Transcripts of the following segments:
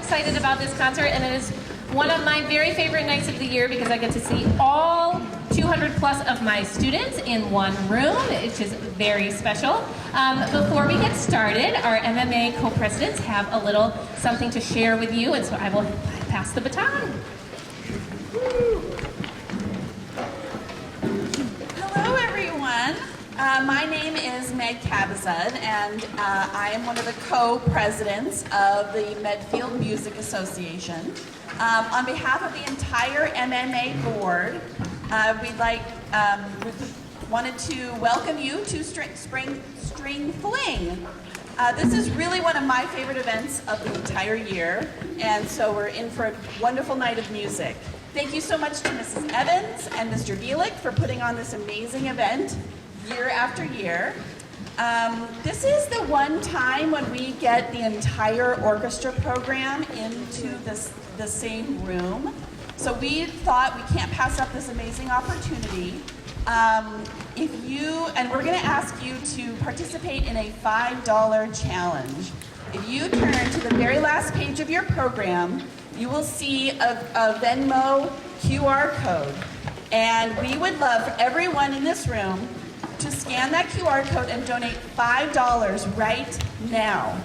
excited about this concert, and it is one of my very favorite nights of the year because I get to see all 200 plus of my students in one room, which is very special. Before we get started, our MMA co-presidents have a little something to share with you, and so I will pass the baton. Hello, everyone. My name is Meg Cabazud, and I am one of the co-presidents of the Medfield Music Association. On behalf of the entire MMA board, wanted to welcome you to Spring Fling. This is really one of my favorite events of the entire year, and so we're in for a wonderful night of music. Thank you so much to Mrs. Evans and Mr. Bielick for putting on this amazing event year after year. This is the one time when we get the entire orchestra program into the same room. So we thought we can't pass up this amazing opportunity. And we're going to ask you to participate in a $5 challenge. If you turn to the very last page of your program, you will see a Venmo QR code. And we would love for everyone in this room to scan that QR code and donate $5 right now.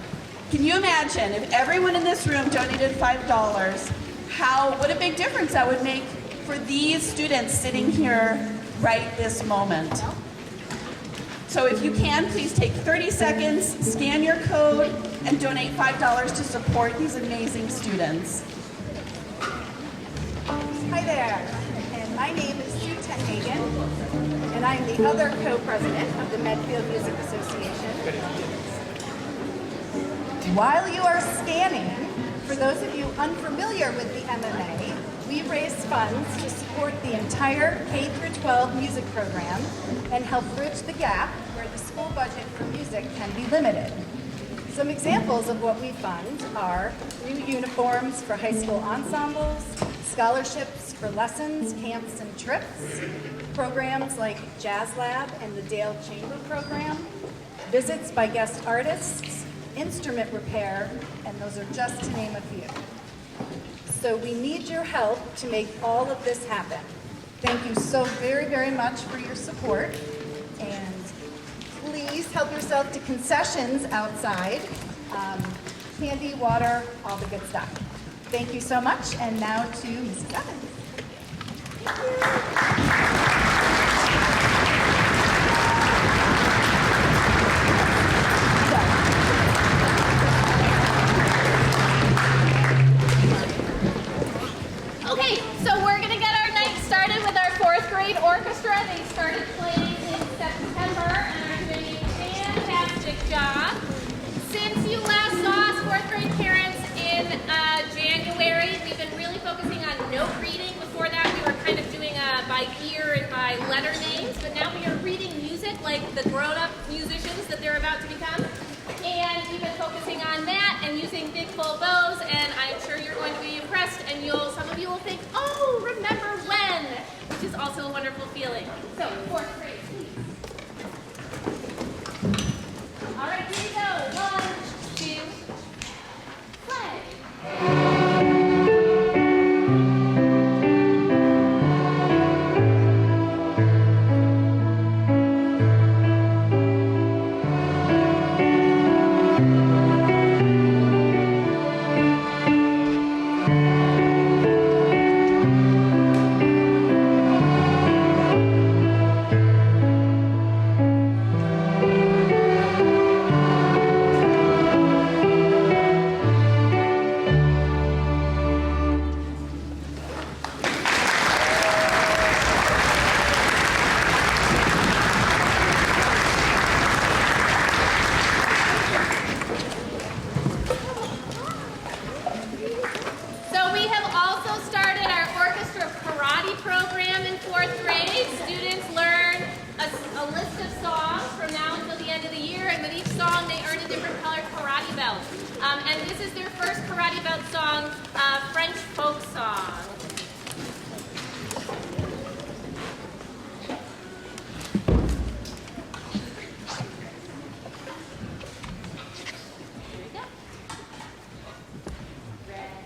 Can you imagine if everyone in this room donated $5, what a big difference that would make for these students sitting here right this moment. So if you can, please take 30 seconds, scan your code, and donate $5 to support these amazing students. Hi there, and my name is Sue Tenhagen, and I'm the other co-president of the Medfield Music Association. While you are scanning, for those of you unfamiliar with the MMA, we raise funds to support the entire K-12 music program and help bridge the gap where the school budget for music can be limited. Some examples of what we fund are new uniforms for high school ensembles, scholarships for lessons, camps, and trips, programs like Jazz Lab and the Dale Chamber program, visits by guest artists, instrument repair, and those are just to name a few. So we need your help to make all of this happen. Thank you so very, very much for your support, and please help yourself to concessions outside, candy, water, all the good stuff. Thank you so much, and now to Mrs. Evans. Okay, so we're going to get our night started with our 4th grade orchestra. They started playing in September and are doing a fantastic job. Since you last saw us 4th grade parents in January, we've been really focusing on note reading. Before that, we were kind of doing by ear and by letter names, but now we are reading music like the grown-up musicians that they're about to become. And we've been focusing on that and using big full bows, and I'm sure you're going to be impressed, and some of you will think, oh, remember when, which is also a wonderful feeling. So, 4th grade, please. All right, here we go. 1, 2, play. And this is their first karate belt song, French folk song. Here we go. Ready?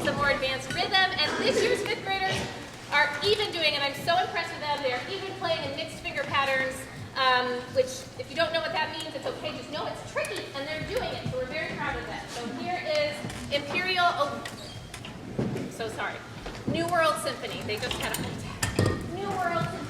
some more advanced rhythm. And this year's fifth graders are even doing, and I'm so impressed with them, they're even playing in mixed finger patterns, which if you don't know what that means, it's okay. Just know it's tricky, and they're doing it. So we're very proud of them. So here is Imperial, so sorry, New World Symphony. They just had a New World Symphony.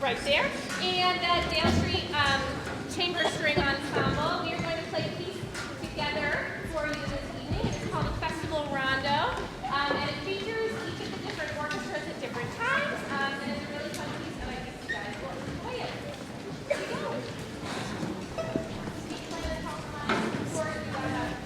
right there. And Dale Street Chamber String Ensemble. We are going to play a piece together for you this evening. It's called the Festival Rondo. And it features each of the different orchestras at different times. And it's a really fun piece, and I think you guys will enjoy it. Here we go. Keep playing the compromise before you go out.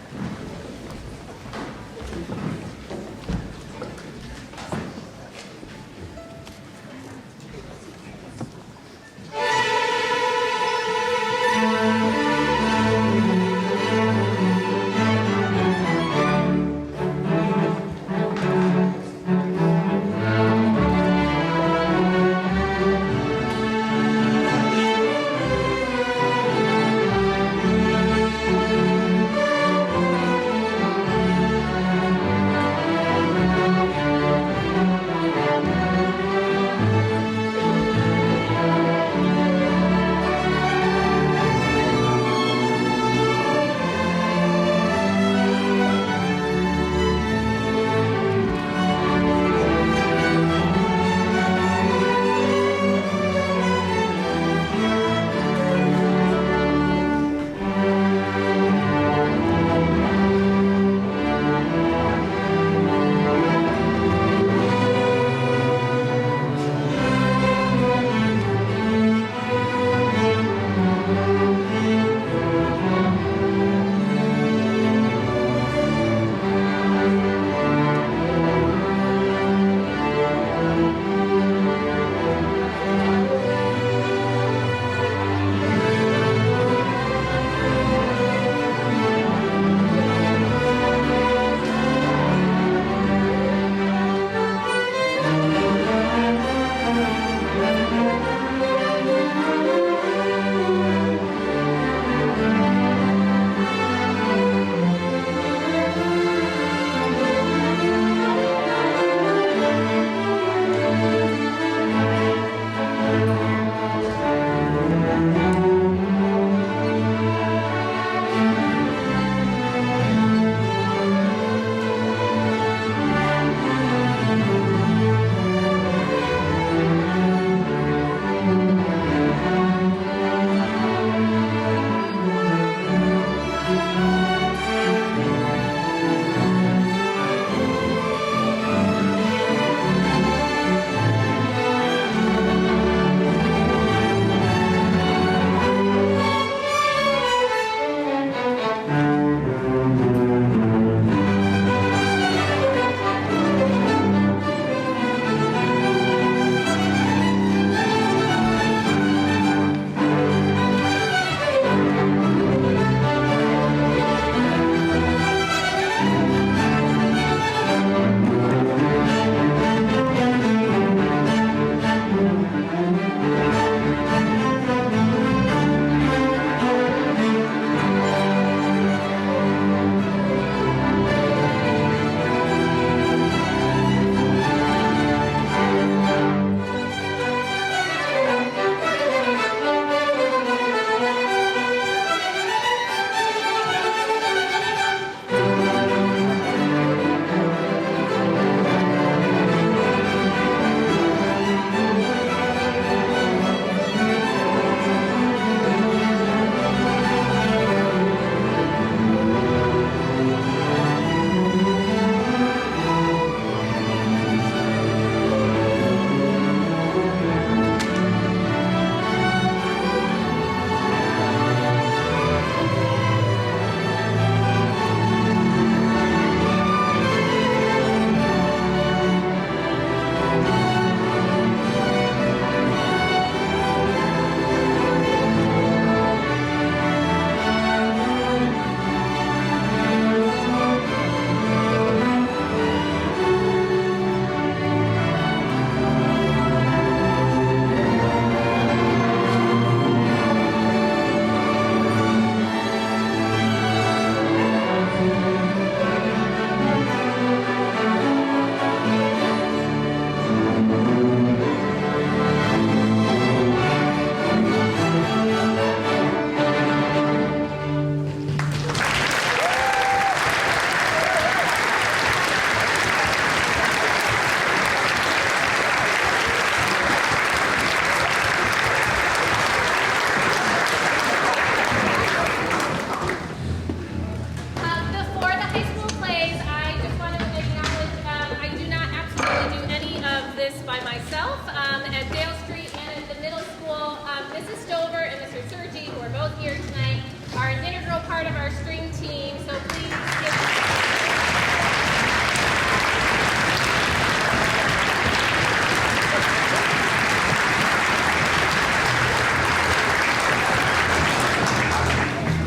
this by myself at Dale Street and at the middle school. Mrs. Stover and Mr. Sergi, who are both here tonight, are an integral part of our string team, so please give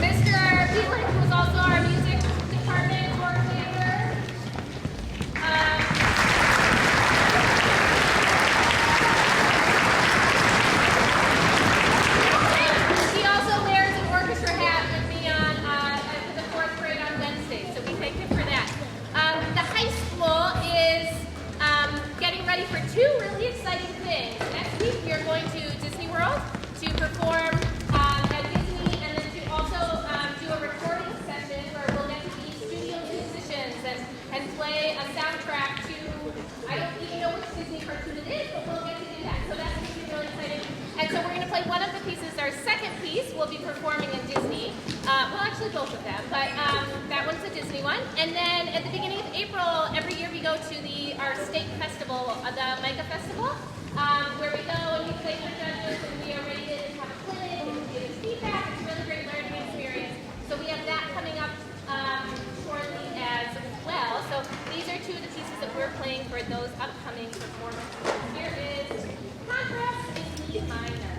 Mr. Peeland, who is also our music department coordinator. She also wears an orchestra hat with me on the fourth grade on Wednesday, so we thank him for that. The high school is getting ready for two really exciting things. Next week we are going to Disney World to perform at Disney, and then to also do a recording session where we'll get to be studio musicians and play a soundtrack to, I don't even know which Disney cartoon it is, but we'll get to do that. So that's going to be really exciting. And so we're going to play one of the pieces. Our second piece will be performing in Disney. Well, actually both of them, but that one's a Disney one. And then at the beginning of April, every year we go to our state festival, the Micah Festival, where we go and we play for judges and we are rated and have a clinic and we give feedback. It's a really great learning experience. So we have that coming up shortly as well. So these are two of the pieces that we're playing for those upcoming performances. Here is Contrast in E minor.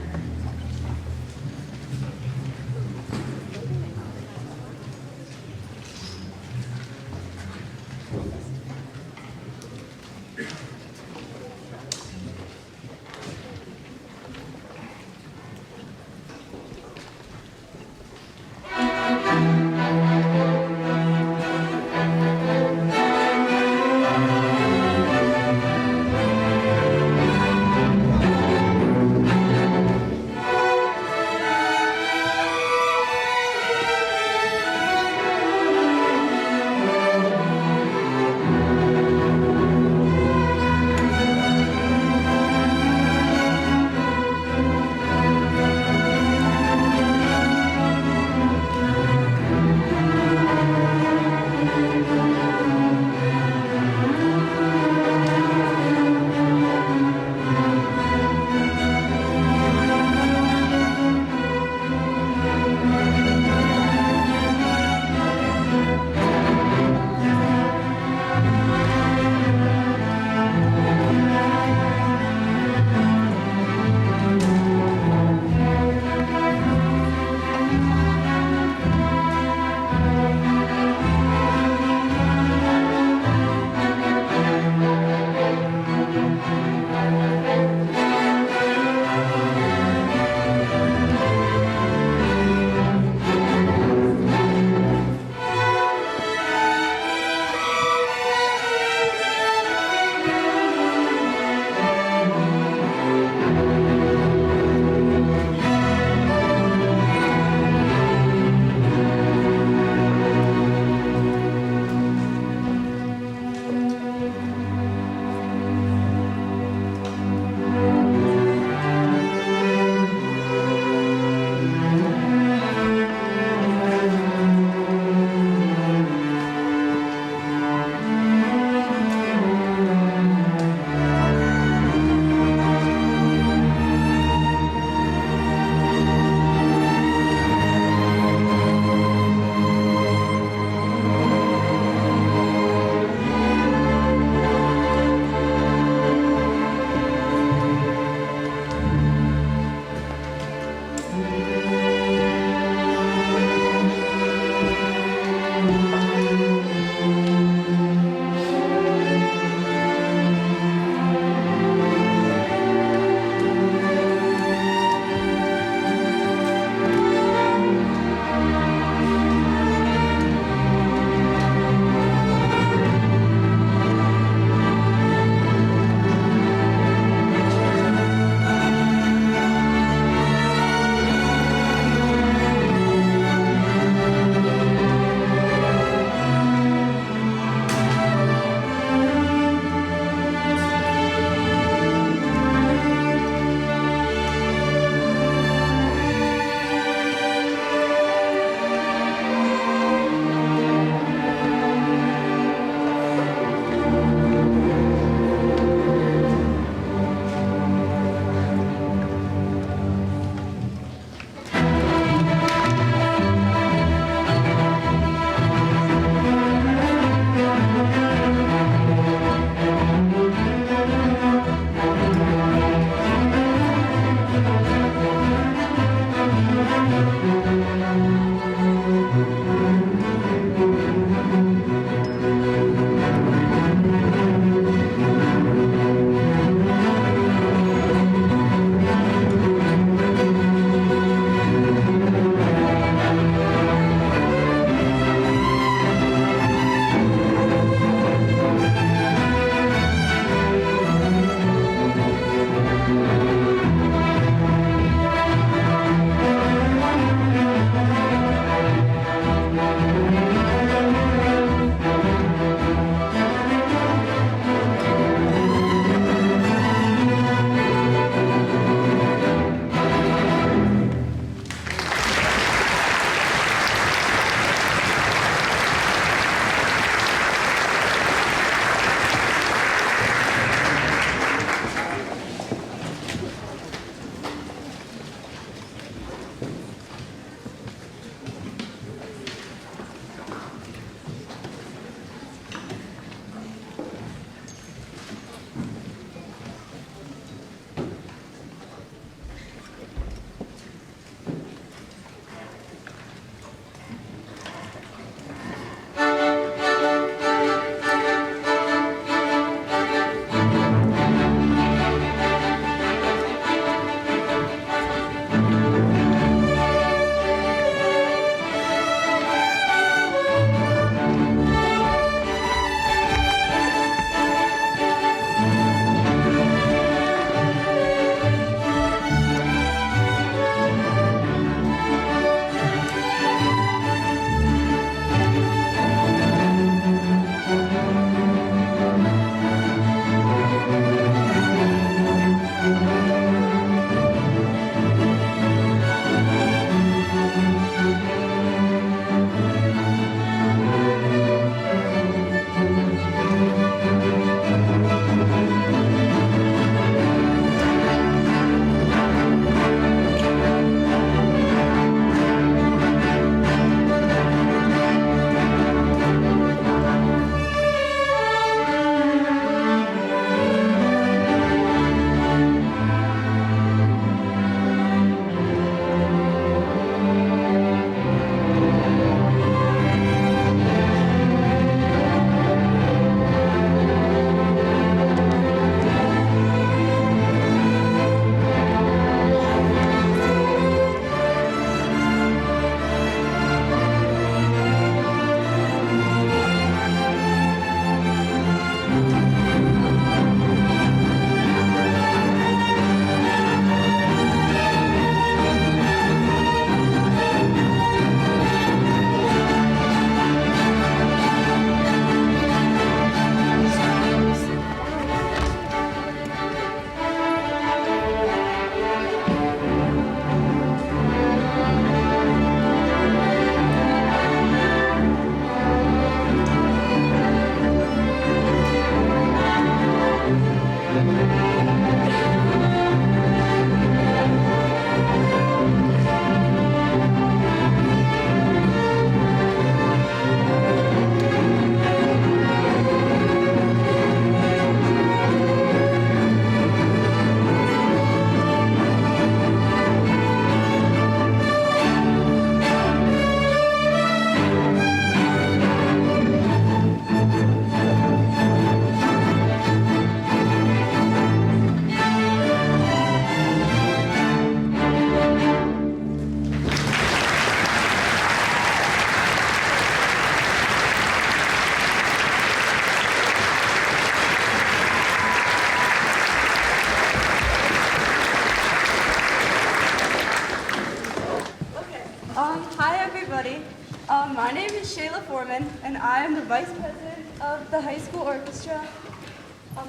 Hi everybody. My name is Shayla Foreman, and I am the Vice President of the high school orchestra.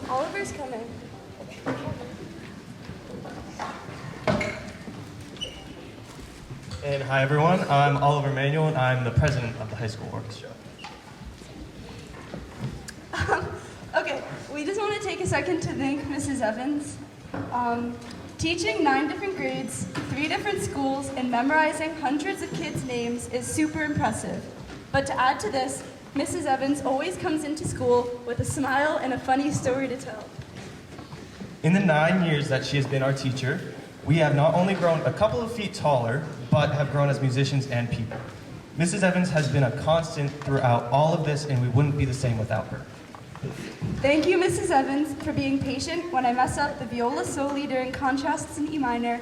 Oliver's coming. And hi everyone, I'm Oliver Manuel and I'm the president of the high school orchestra. Okay, we just want to take a second to thank Mrs. Evans. Teaching 9 different grades, 3 different schools, and memorizing hundreds of kids' names is super impressive. But to add to this, Mrs. Evans always comes into school with a smile and a funny story to tell. In the 9 years that she has been our teacher, we have not only grown a couple of feet taller, but have grown as musicians and people. Mrs. Evans has been a constant throughout all of this, and we wouldn't be the same without her. Thank you, Mrs. Evans, for being patient when I mess up the viola soli during contrasts in E minor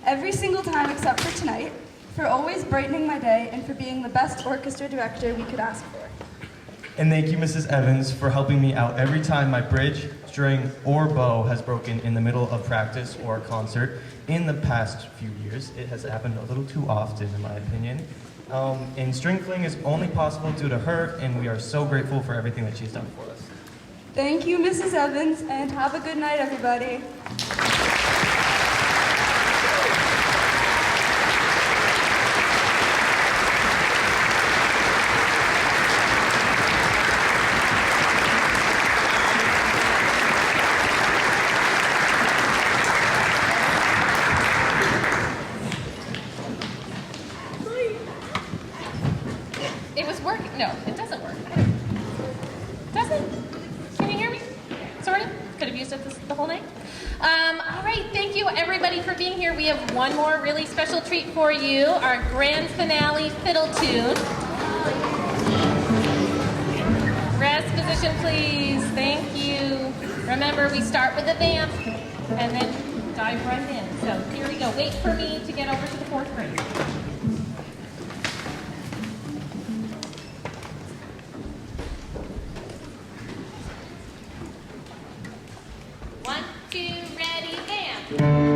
every single time except for tonight, for always brightening my day, and for being the best orchestra director we could ask for. And thank you, Mrs. Evans, for helping me out every time my bridge, string, or bow has broken in the middle of practice or a concert. In the past few years, it has happened a little too often, in my opinion. And string fling is only possible due to her, and we are so grateful for everything that she's done for us. Thank you, Mrs. Evans, and have a good night, everybody. It was working. No, it doesn't work. Does it? Can you hear me? Sort of? Could have used it the whole night. All right, thank you everybody for being here. We have one more really special treat for you, our grand finale fiddle tune. Rest position, please. Thank you. Remember, we start with the vamp and then dive right in. So here we go. Wait for me to get over to the 4th grade. 1, 2, ready, vamp.